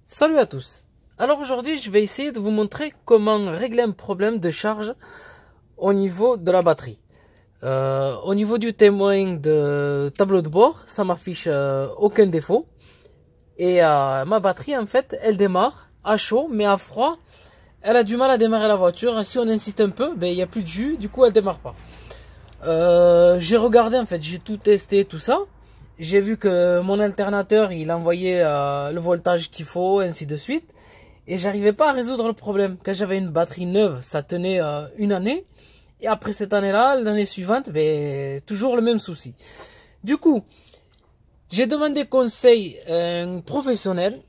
Salut à tous. Alors aujourd'hui je vais essayer de vous montrer comment régler un problème de charge au niveau de la batterie. Au niveau du témoin de tableau de bord, ça m'affiche aucun défaut. Et ma batterie en fait elle démarre à chaud, mais à froid elle a du mal à démarrer la voiture. Si on insiste un peu, ben, il n'y a plus de jus, du coup elle démarre pas. J'ai regardé en fait, j'ai tout testé, tout ça. J'ai vu que mon alternateur il envoyait le voltage qu'il faut, ainsi de suite. Et j'arrivais pas à résoudre le problème. Quand j'avais une batterie neuve, ça tenait une année. Et après cette année-là, l'année suivante, ben, toujours le même souci. Du coup, j'ai demandé conseil à un professionnel,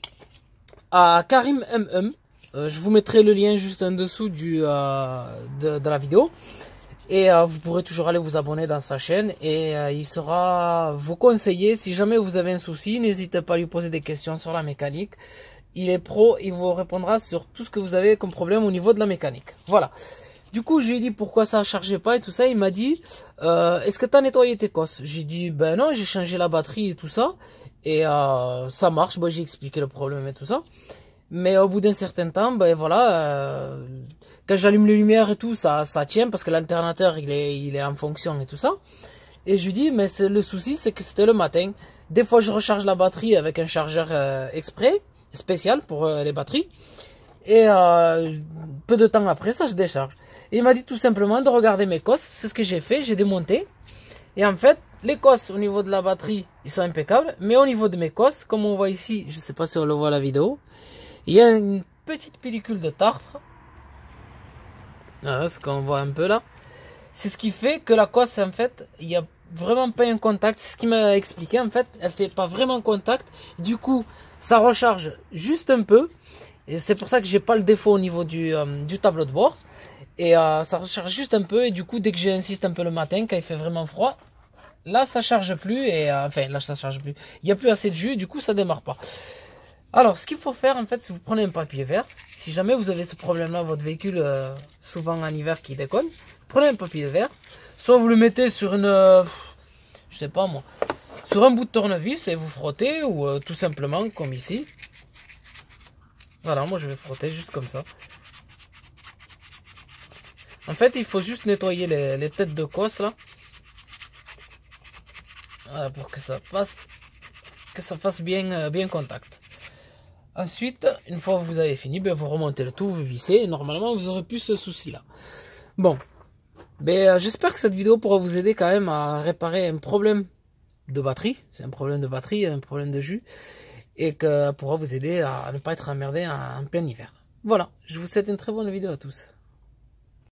à Karim MM. Je vous mettrai le lien juste en dessous de la vidéo. Et vous pourrez toujours aller vous abonner dans sa chaîne. Et il sera vous conseiller. Si jamais vous avez un souci, n'hésitez pas à lui poser des questions sur la mécanique. Il est pro, il vous répondra sur tout ce que vous avez comme problème au niveau de la mécanique. Voilà. Du coup, je lui ai dit pourquoi ça ne chargeait pas et tout ça. Il m'a dit, est-ce que tu as nettoyé tes cosses? J'ai dit, ben non, j'ai changé la batterie et tout ça. Et ça marche. Bon, j'ai expliqué le problème et tout ça. Mais au bout d'un certain temps, ben voilà, quand j'allume les lumières et tout, ça tient parce que l'alternateur, il est en fonction et tout ça. Et je lui dis, mais le souci, c'est que c'était le matin. Des fois, je recharge la batterie avec un chargeur exprès, spécial pour les batteries. Et peu de temps après, ça se décharge. Et il m'a dit tout simplement de regarder mes cosses. C'est ce que j'ai fait, j'ai démonté. Et en fait, les cosses au niveau de la batterie, ils sont impeccables. Mais au niveau de mes cosses, comme on voit ici, je sais pas si on le voit à la vidéo, il y a une petite pellicule de tartre. Voilà ce qu'on voit un peu là. C'est ce qui fait que la cosse, en fait, il n'y a vraiment pas un contact. C'est ce qu'il m'a expliqué. En fait, elle fait pas vraiment contact. Du coup, ça recharge juste un peu. Et c'est pour ça que j'ai pas le défaut au niveau du tableau de bord. Et ça recharge juste un peu. Et du coup, dès que j'insiste un peu le matin, quand il fait vraiment froid, là, ça charge plus. Et enfin, là, ça charge plus. Il n'y a plus assez de jus. Du coup, ça démarre pas. Alors, ce qu'il faut faire, en fait, si vous prenez un papier vert, si jamais vous avez ce problème-là, votre véhicule, souvent en hiver qui déconne, prenez un papier vert, soit vous le mettez sur une, je sais pas moi, sur un bout de tournevis et vous frottez, ou tout simplement comme ici. Voilà, moi je vais frotter juste comme ça. En fait, il faut juste nettoyer les têtes de cosse là. Voilà, pour que ça fasse bien contact. Ensuite, une fois que vous avez fini, ben, vous remontez le tout, vous vissez, et normalement vous aurez plus ce souci là. Bon, ben, j'espère que cette vidéo pourra vous aider quand même à réparer un problème de batterie. C'est un problème de batterie, un problème de jus. Et que pourra vous aider à ne pas être emmerdé en plein hiver. Voilà, je vous souhaite une très bonne vidéo à tous.